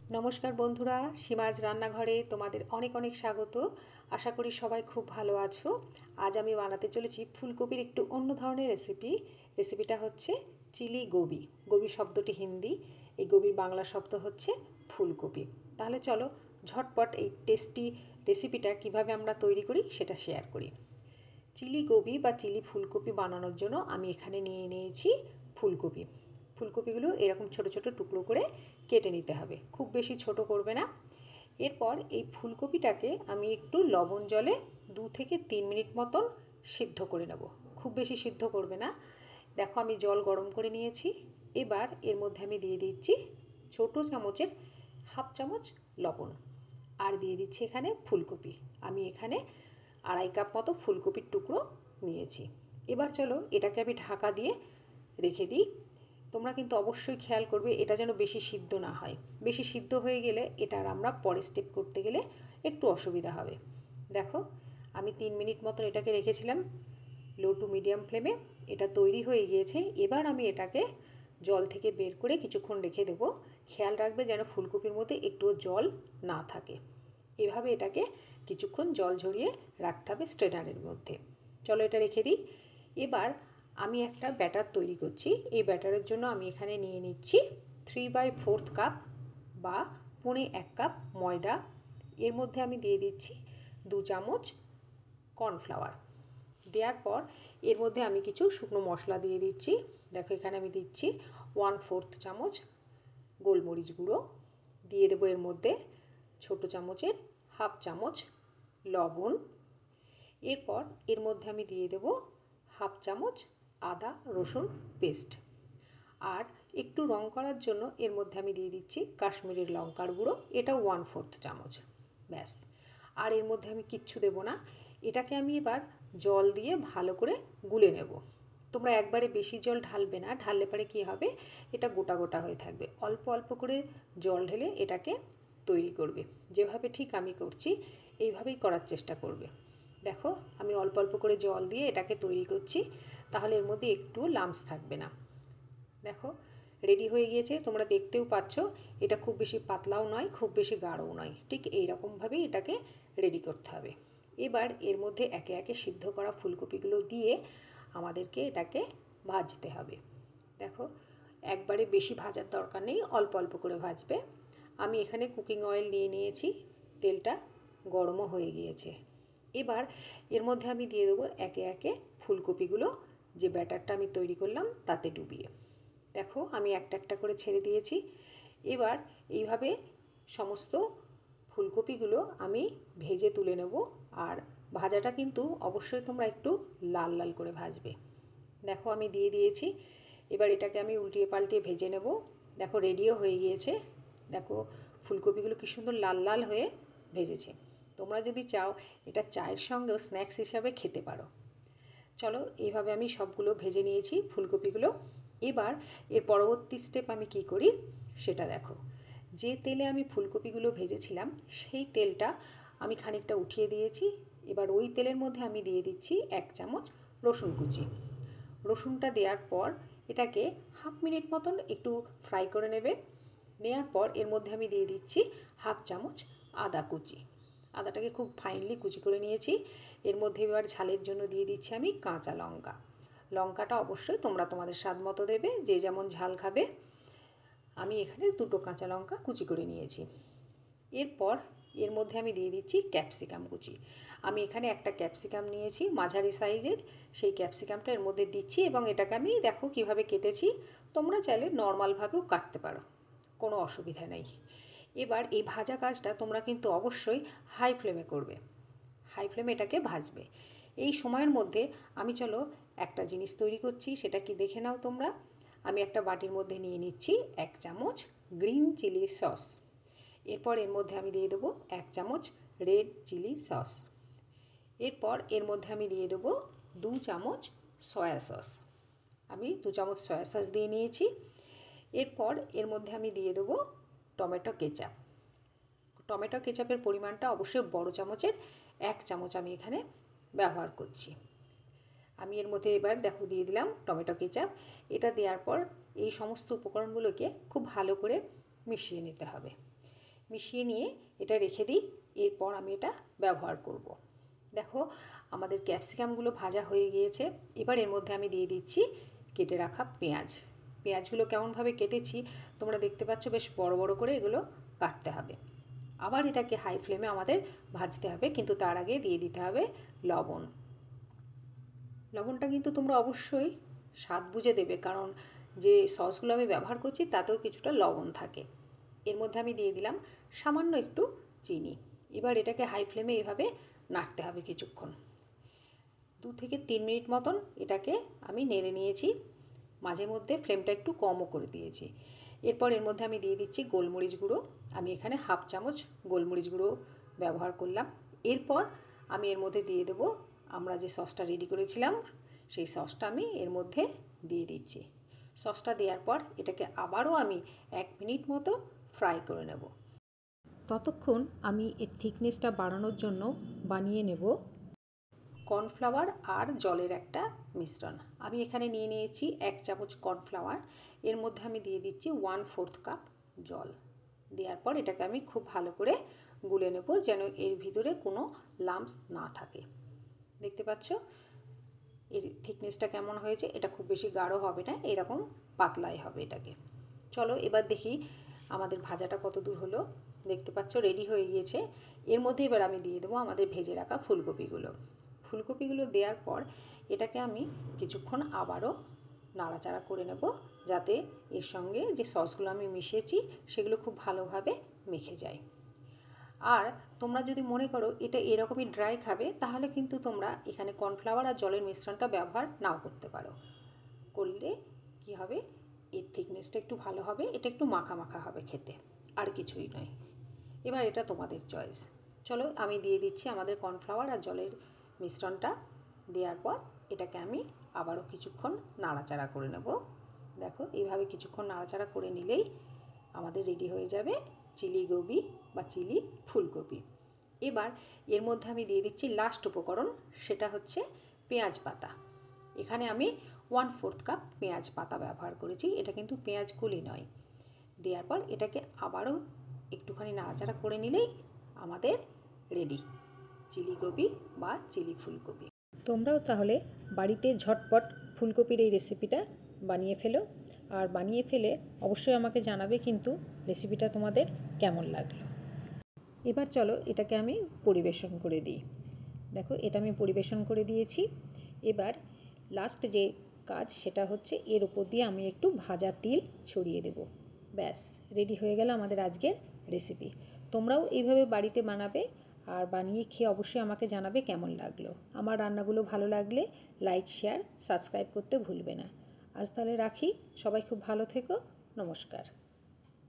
নমস্কার বন্ধুরা, সীমাজ রান্নাঘরে তোমাদের অনেক অনেক স্বাগত। আশা করি সবাই খুব ভালো আছো। আজ আমি বানাতে চলেছি ফুলকপির একটু অন্য ধরনের রেসিপিটা হচ্ছে চিলি গোবি। গোবি শব্দটি হিন্দি, এই গোবির বাংলা শব্দ হচ্ছে ফুলকপি। তাহলে চলো ঝটপট এই টেস্টি রেসিপিটা কিভাবে আমরা তৈরি করি সেটা শেয়ার করি। চিলি গোবি বা চিলি ফুলকপি বানানোর জন্য আমি এখানে নিয়ে নিয়েছি ফুলকপি। ফুলকপিগুলো এরকম ছোট ছোট টুকরো করে কেটে নিতে হবে, খুব বেশি ছোট করবে না। এরপর এই ফুলকপিটাকে আমি একটু লবণ জলে 2 থেকে 3 মিনিট মতন সিদ্ধ করে নেব। খুব বেশি সিদ্ধ করবে না। দেখো আমি জল গরম করে নিয়েছি। এবার এর মধ্যে আমি দিয়ে দিচ্ছি ছোটো চামচের হাফ চামচ লবণ, আর দিয়ে দিচ্ছি এখানে ফুলকপি। আমি এখানে 2.5 কাপ মতো ফুলকপির টুকরো নিয়েছি। এবার চলো এটাকে আমি ঢাকা দিয়ে রেখে দিই। তোমরা কিন্তু অবশ্যই খেয়াল করবে এটা যেন বেশি সিদ্ধ না হয়। বেশি সিদ্ধ হয়ে গেলে এটা আর আমরা পরে স্টেপ করতে গেলে একটু অসুবিধা হবে। দেখো আমি 3 মিনিট মতন এটাকে রেখেছিলাম লো টু মিডিয়াম ফ্লেমে। এটা তৈরি হয়ে গিয়েছে। এবার আমি এটাকে জল থেকে বের করে কিছুক্ষণ রেখে দেব। খেয়াল রাখবে যেন ফুলকপির মধ্যে একটুও জল না থাকে। এভাবে এটাকে কিছুক্ষণ জল ঝরিয়ে রাখতে হবে স্ট্রেনারের মধ্যে। চলো এটা রেখে দিই। এবার আমি একটা ব্যাটার তৈরি করছি। এই ব্যাটারের জন্য আমি এখানে নিয়ে নিচ্ছি 3/4 কাপ বা 1.25 কাপ ময়দা। এর মধ্যে আমি দিয়ে দিচ্ছি 2 চামচ কর্নফ্লাওয়ার। দেওয়ার পর এর মধ্যে আমি কিছু শুকনো মশলা দিয়ে দিচ্ছি। দেখো এখানে আমি দিচ্ছি 1/4 চামচ গোলমরিচ গুঁড়ো, দিয়ে দেবো এর মধ্যে ছোটো চামচের হাফ চামচ লবণ। এরপর এর মধ্যে আমি দিয়ে দেবো হাফ চামচ আদা রসুন পেস্ট। আর একটু রং করার জন্য এর মধ্যে আমি দিয়ে দিচ্ছি কাশ্মীরের লঙ্কার গুঁড়ো, এটাও 1/4 চামচ। ব্যাস, আর এর মধ্যে আমি কিচ্ছু দেবো না। এটাকে আমি এবার জল দিয়ে ভালো করে গুলে নেব। তোমরা একবারে বেশি জল ঢালবে না, ঢাললে পরে কী হবে, এটা গোটা গোটা হয়ে থাকবে। অল্প অল্প করে জল ঢেলে এটাকে তৈরি করবে। যেভাবে ঠিক আমি করছি এইভাবেই করার চেষ্টা করবে। দেখো আমি অল্প অল্প করে জল দিয়ে এটাকে তৈরি করছি, তাহলে এর মধ্যে একটু লাম্পস থাকবে না। দেখো রেডি হয়ে গিয়েছে, তোমরা দেখতেও পাচ্ছ। এটা খুব বেশি পাতলাও নয়, খুব বেশি গাঢ়ও নয়, ঠিক এই রকমভাবেই এটাকে রেডি করতে হবে। এবার এর মধ্যে একে একে সিদ্ধ করা ফুলকপিগুলো দিয়ে আমাদেরকে এটাকে ভাজতে হবে। দেখো একবারে বেশি ভাজার দরকার নেই, অল্প অল্প করে ভাজবে। আমি এখানে কুকিং অয়েল নিয়ে নিয়েছি, তেলটা গরমও হয়ে গিয়েছে। এবার এর মধ্যে আমি দিয়ে দেবো একে একে ফুলকপিগুলো, যে ব্যাটারটা আমি তৈরি করলাম তাতে ডুবিয়ে। দেখো আমি একটা একটা করে ছেড়ে দিয়েছি। এবার এইভাবে সমস্ত ফুলকপিগুলো আমি ভেজে তুলে নেব। আর ভাজাটা কিন্তু অবশ্যই তোমরা একটু লাল লাল করে ভাজবে। দেখো আমি দিয়ে দিয়েছি। এবার এটাকে আমি উল্টিয়ে পাল্টিয়ে ভেজে নেব। দেখো রেডিও হয়ে গিয়েছে। দেখো ফুলকপিগুলো কী সুন্দর লাল লাল হয়ে ভেজেছে। তোমরা যদি চাও এটা চায়ের সঙ্গেও স্ন্যাক্স হিসাবে খেতে পারো। চলো এইভাবে আমি সবগুলো ভেজে নিয়েছি ফুলকপিগুলো। এবার এর পরবর্তী স্টেপ আমি কি করি সেটা দেখো। যে তেলে আমি ফুলকপিগুলো ভেজেছিলাম সেই তেলটা আমি খানিকটা উঠিয়ে দিয়েছি। এবার ওই তেলের মধ্যে আমি দিয়ে দিচ্ছি 1 চামচ রসুন কুচি। রসুনটা দেওয়ার পর এটাকে হাফ মিনিট মতন একটু ফ্রাই করে নেবে। নেওয়ার পর এর মধ্যে আমি দিয়ে দিচ্ছি হাফ চামচ আদা কুচি। আদাটাকে খুব ফাইনলি কুচি করে নিয়েছি। এর মধ্যে এবার ঝালের জন্য দিয়ে দিচ্ছি আমি কাঁচা লঙ্কা। লঙ্কাটা অবশ্যই তোমরা তোমাদের স্বাদ মতো দেবে, যে যেমন ঝাল খাবে। আমি এখানে 2টো কাঁচা লঙ্কা কুচি করে নিয়েছি। এরপর এর মধ্যে আমি দিয়ে দিচ্ছি ক্যাপসিকাম কুচি। আমি এখানে একটা ক্যাপসিকাম নিয়েছি মাঝারি সাইজের, সেই ক্যাপসিকামটা এর মধ্যে দিচ্ছি এবং এটাকে আমি দেখো কিভাবে কেটেছি। তোমরা চাইলে নর্মালভাবেও কাটতে পারো, কোনো অসুবিধা নেই। এবার এই ভাজা কাজটা তোমরা কিন্তু অবশ্যই হাই ফ্লেমে করবে। হাই ফ্লেমে এটাকে ভাজবে। এই সময়ের মধ্যে আমি চলো একটা জিনিস তৈরি করছি, সেটা কি দেখে নাও তোমরা। আমি একটা বাটির মধ্যে নিয়ে নিচ্ছি 1 চামচ গ্রিন চিলি সস। এরপর এর মধ্যে আমি দিয়ে দেবো 1 চামচ রেড চিলি সস। এরপর এর মধ্যে আমি দিয়ে দেবো 2 চামচ সয়া সস। আমি 2 চামচ সয়া সস দিয়ে নিয়েছি। এরপর এর মধ্যে আমি দিয়ে দেবো টমেটো কেচাপ। টমেটো কেচাপের পরিমাণটা অবশ্যই বড় চামচের 1 চামচ আমি এখানে ব্যবহার করছি। আমি এর মধ্যে এবার দেখো দিয়ে দিলাম টমেটো কেচাপ। এটা দেওয়ার পর এই সমস্ত উপকরণগুলোকে খুব ভালো করে মিশিয়ে নিতে হবে। মিশিয়ে নিয়ে এটা রেখে দিই, এরপর আমি এটা ব্যবহার করব। দেখো আমাদের ক্যাপসিকামগুলো ভাজা হয়ে গিয়েছে। এবার এর মধ্যে আমি দিয়ে দিচ্ছি কেটে রাখা পেঁয়াজ। পেঁয়াজগুলো কেমনভাবে কেটেছি তোমরা দেখতে পাচ্ছ, বেশ বড় বড় করে এগুলো কাটতে হবে। আবার এটাকে হাই ফ্লেমে আমাদের ভাজতে হবে, কিন্তু তার আগে দিয়ে দিতে হবে লবণ। লবণটা কিন্তু তোমরা অবশ্যই স্বাদ বুঝে দেবে, কারণ যে সসগুলো আমি ব্যবহার করছি তাতেও কিছুটা লবণ থাকে। এর মধ্যে আমি দিয়ে দিলাম সামান্য একটু চিনি। এবার এটাকে হাই ফ্লেমে এভাবে নাড়তে হবে কিছুক্ষণ, 2 থেকে 3 মিনিট মতন এটাকে আমি নেড়ে নিয়েছি। মাঝে মধ্যে ফ্লেমটা একটু কমও করে দিয়েছি। এরপর এর মধ্যে আমি দিয়ে দিচ্ছি গোলমরিচ গুঁড়ো। আমি এখানে হাফ চামচ গোলমরিচ গুঁড়ো ব্যবহার করলাম। এরপর আমি এর মধ্যে দিয়ে দেবো আমরা যে সসটা রেডি করেছিলাম, সেই সসটা আমি এর মধ্যে দিয়ে দিচ্ছি। সসটা দেওয়ার পর এটাকে আবারও আমি 1 মিনিট মতো ফ্রাই করে নেব। ততক্ষণ আমি এর থিকনেসটা বাড়ানোর জন্য বানিয়ে নেব কর্নফ্লাওয়ার আর জলের একটা মিশ্রণ। আমি এখানে নিয়ে নিয়েছি 1 চামচ কর্নফ্লাওয়ার। এর মধ্যে আমি দিয়ে দিচ্ছি 1/4 কাপ জল। দেওয়ার পর এটাকে আমি খুব ভালো করে গুলে নেব, যেন এর ভিতরে কোনো লাম্পস না থাকে। দেখতে পাচ্ছ এর থিকনেসটা কেমন হয়েছে। এটা খুব বেশি গাঢ় হবে না, এরকম পাতলাই হবে এটাকে। চলো এবার দেখি আমাদের ভাজাটা কত দূর হলো। দেখতে পাচ্ছ রেডি হয়ে গিয়েছে। এর মধ্যে এবার আমি দিয়ে দেবো আমাদের ভেজে রাখা ফুলকপিগুলো। ফুলকপিগুলো দেওয়ার পর এটাকে আমি কিছুক্ষণ আবারও নাড়াচাড়া করে নেব, যাতে এর সঙ্গে যে সসগুলো আমি মিশিয়েছি সেগুলো খুব ভালোভাবে মেখে যায়। আর তোমরা যদি মনে করো এটা এরকমই ড্রাই খাবে, তাহলে কিন্তু তোমরা এখানে কর্নফ্লাওয়ার আর জলের মিশ্রণটা ব্যবহার নাও করতে পারো। করলে কি হবে, এর থিকনেসটা একটু ভালো হবে, এটা একটু মাখা মাখা হবে খেতে, আর কিছুই নয়। এবার এটা তোমাদের চয়েস। চলো আমি দিয়ে দিচ্ছি আমাদের কর্নফ্লাওয়ার আর জলের মিশ্রণটা। দেওয়ার পর এটাকে আমি আবারও কিছুক্ষণ নাড়াচাড়া করে নেব। দেখো এইভাবে কিছুক্ষণ নাড়াচাড়া করে নিলেই আমাদের রেডি হয়ে যাবে চিলি গোবি বা চিলি ফুলকপি। এবার এর মধ্যে আমি দিয়ে দিচ্ছি লাস্ট উপকরণ, সেটা হচ্ছে পেঁয়াজ পাতা। এখানে আমি 1/4 কাপ পেঁয়াজ পাতা ব্যবহার করেছি, এটা কিন্তু পেঁয়াজ কলি নয়। দেওয়ার পর এটাকে আবারও একটুখানি নাড়াচাড়া করে নিলেই আমাদের রেডি চিলি গোবি বা চিলি ফুলকপি। তোমরাও তাহলে বাড়িতে ঝটপট ফুলকপির এই রেসিপিটা বানিয়ে ফেলো, আর বানিয়ে ফেলে অবশ্যই আমাকে জানাবে কিন্তু রেসিপিটা তোমাদের কেমন লাগলো। এবার চলো এটাকে আমি পরিবেশন করে দিই। দেখো এটা আমি পরিবেশন করে দিয়েছি। এবার লাস্ট যে কাজ সেটা হচ্ছে এর উপর দিয়ে আমি একটু ভাজা তিল ছড়িয়ে দেব। ব্যাস রেডি হয়ে গেল আমাদের আজকের রেসিপি। তোমরাও এইভাবে বাড়িতে বানাবে, আর বানিয়ে খেয়ে অবশ্যই আমাকে জানাবে কেমন লাগলো। আমার রান্নাগুলো ভালো লাগলে লাইক, শেয়ার, সাবস্ক্রাইব করতে ভুলবে না। আজ তাহলে রাখি, সবাই খুব ভালো থেকো, নমস্কার।